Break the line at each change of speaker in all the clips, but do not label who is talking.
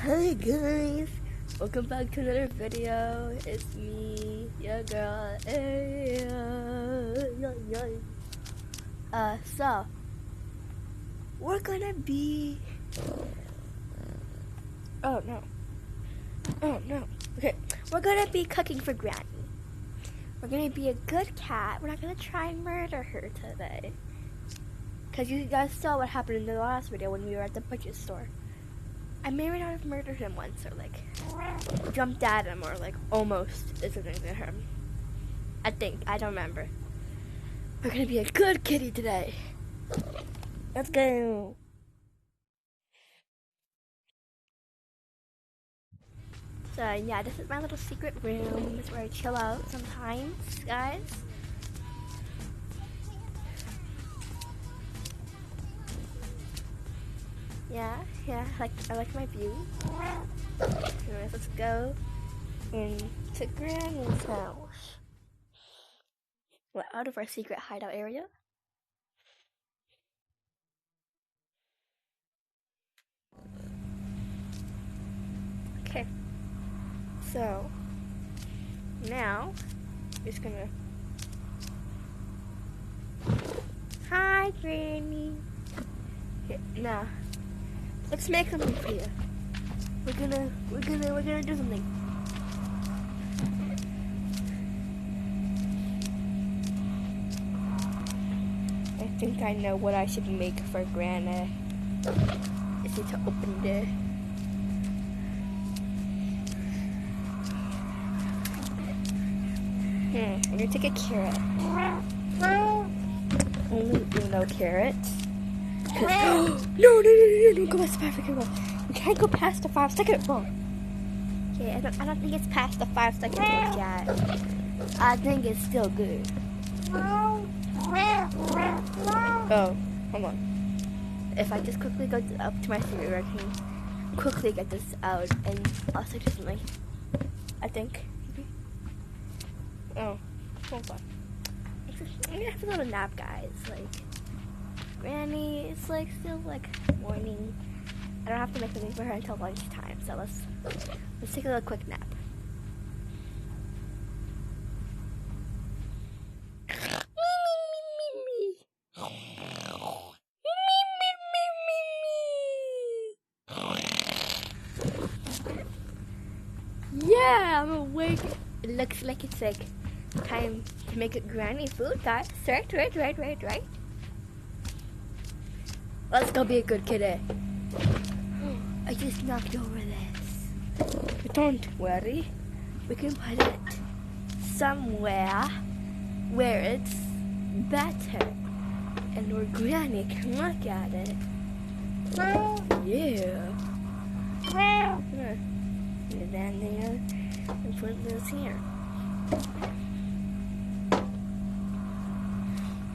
Hi guys, welcome back to another video. It's me, your girl. So we're gonna be. Oh no. Okay, we're gonna be cooking for Granny. We're gonna be a good cat. We're not gonna try and murder her today. Cause you guys saw what happened in the last video when we were at the butcher store. I may or not have murdered him once, or like jumped at him, or like almost did something to him. I think, I don't remember. We're gonna be a good kitty today. Let's go. So yeah, this is my little secret room. This is where I chill out sometimes, guys. Yeah, I like my view. Anyways, let's go into Granny's house. We're out of our secret hideout area. Okay, so now just gonna. Hi, Granny. Okay, now let's make something for you. We're gonna do something. I think I know what I should make for Granny. Is it to open the. I'm gonna take a carrot. Only no carrots. No, go past the 5 second rule. You can't go past the 5 second rule. Okay, I don't think it's past the 5 second rule yet. I think it's still good. Oh, hold on. If I just quickly go up to my secret room, I can quickly get this out and I'll say something. I think. Oh, hold on. I'm gonna have a little nap, guys. Like, Granny, it's like still like morning. I don't have to make something for her until lunchtime, so let's take a little quick nap. Yeah, I'm awake. It looks like it's like time to make a Granny food, guys. Right. Let's go be a good kitty. I just knocked over this. But don't worry. We can put it somewhere where it's better. And where Granny can look at it. Yeah. Put that there and put this here.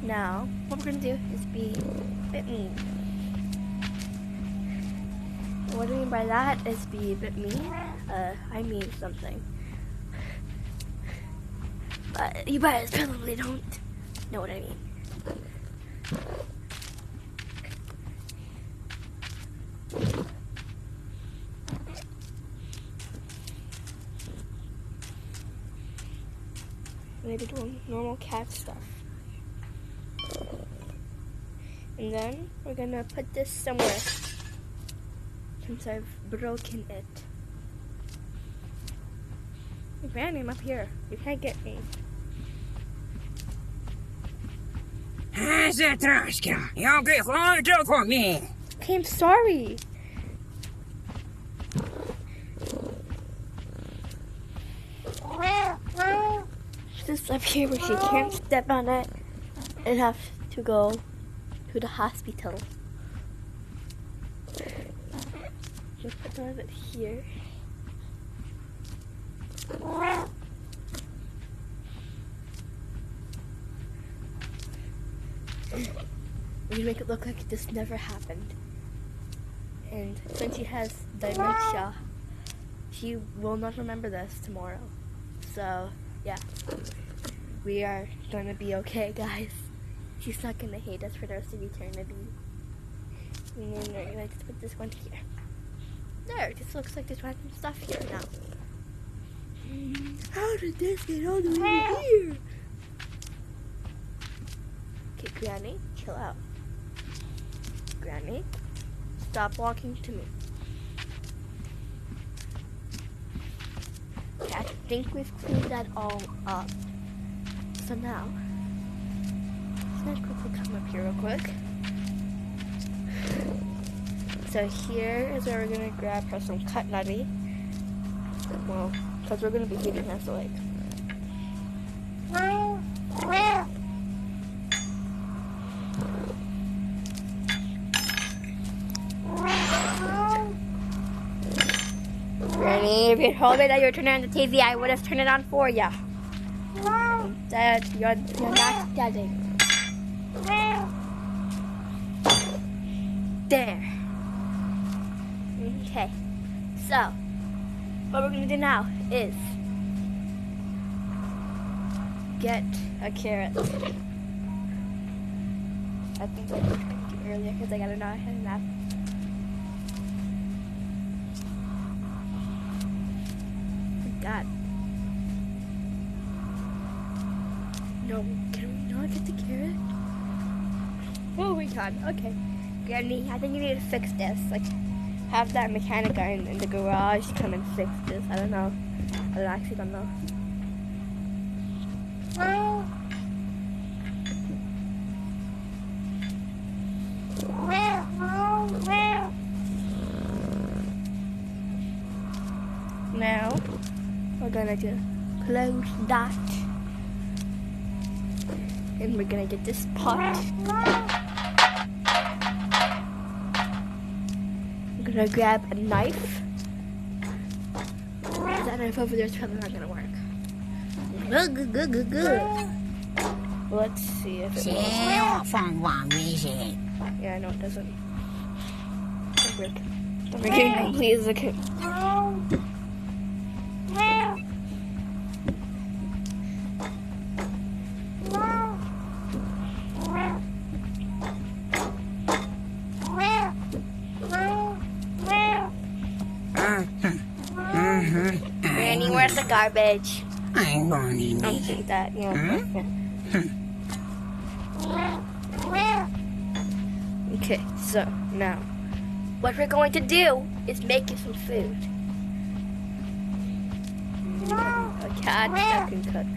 Now, what we're gonna do is be a bit mean. What I mean by that is be a bit mean. I mean something. But you guys probably don't know what I mean. Maybe doing normal cat stuff. And then we're gonna put this somewhere since I've broken it. Granny, I'm up here. You can't get me.
Затрошка, я приходжу for me.
Okay, I'm sorry. Just up here where she can't step on it and have to go to the hospital. Just put some of it here. We're gonna make it look like this never happened. And since she has dementia, she will not remember this tomorrow. So, yeah. We are gonna be okay, guys. She's not gonna hate us for the rest of eternity. And then we're gonna just put this one here. There. here? This looks like there's random stuff here now. How did this get all the way here? Okay, Granny, chill out. Granny, stop walking to me. Okay, I think we've cleaned that all up. So now, I'm gonna quickly come up here real quick. So here is where we're gonna grab her some cut nutty. Well, because we're gonna be feeding her, so like. Granny, if you told me that you were turning on the TV, I would have turned it on for you. Instead, you're not studying. There. Okay. So, what we're gonna do now is get a carrot. I think I did it earlier because I gotta know I had a nap. God. No, can we not get the carrot? Oh, we can. Okay. Granny, I think you need to fix this. Like, have that mechanic guy in the garage come and fix this. I don't know. I actually don't know. Now, we're gonna just close that. And we're gonna get this pot. I'm gonna grab a knife. That knife over there is probably not gonna work. Good. Let's see if it works. Yeah, no, it doesn't. Don't break. Don't break anything, please. Okay. Granny, where's the garbage?
I'm going to
Don't
need
think that, yeah. Okay, so now what we're going to do is make you some food. A cat that can cook.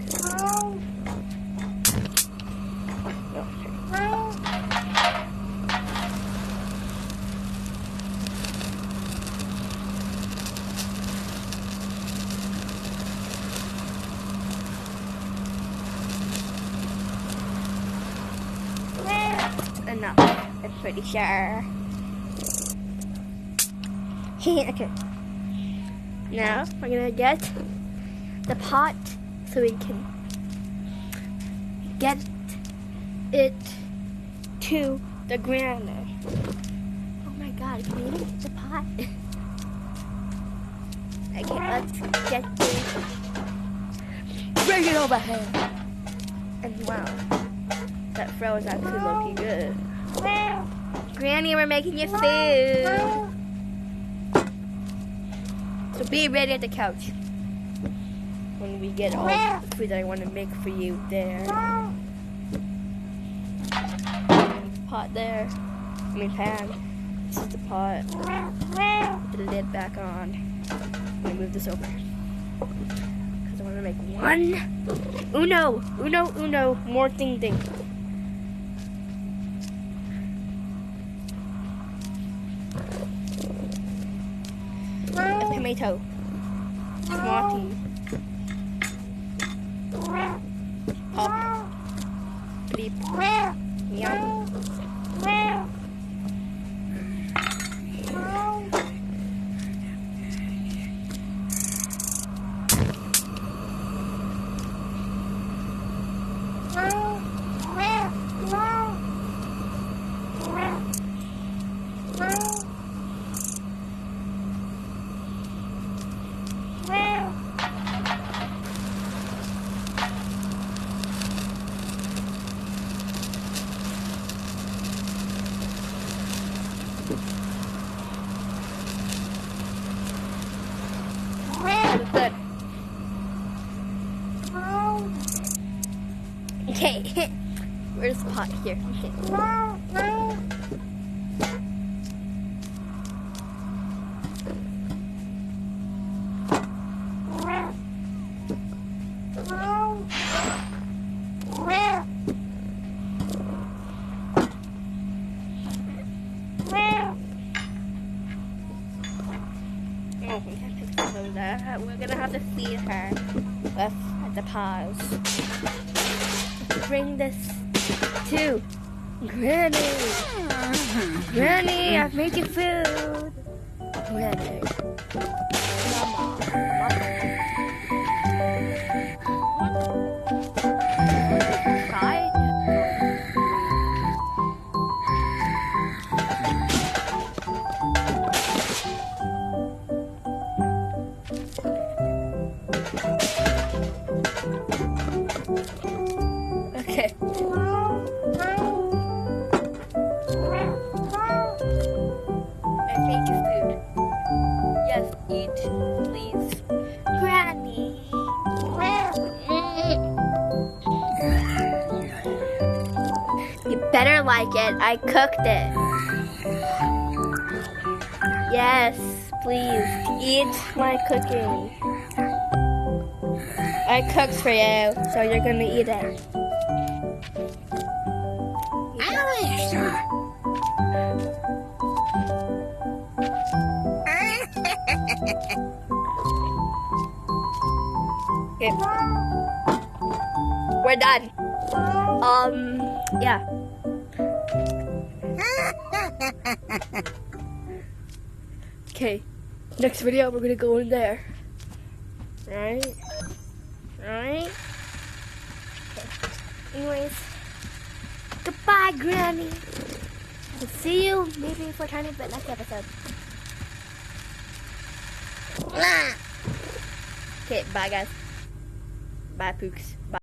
Enough, I'm pretty sure. Okay. Now we're gonna get the pot so we can get it to the grinder. Oh my god, can you get the pot? Okay, let's get this. Bring it over here. And wow. That fro is actually looking good. Granny, we're making you food. So be ready at the couch when we get all the food that I want to make for you there. Pot there. I mean pan. This is the pot. Put the lid back on. I'm going to move this over. Because I want to make one. Uno. More ding. Tomato. Tomato. Pop. Bleep. Yum. pot here. Okay. Oh, we have to fix some of that. We're gonna have to feed her with the paws. Bring this to Granny. Granny, I've made you food. Granny. Mama. Side? Okay. I made you food. Yes, eat, please. Granny. You better like it. I cooked it. Yes, please. Eat my cooking. I cooked for you, so you're gonna eat it. Okay. We're done. Yeah. Okay. Next video, we're gonna go in there. Right? Right? Okay. Anyways, goodbye, Granny. I'll see you maybe for a tiny bit next episode. Okay, bye, guys. Bye, Pooks. Bye.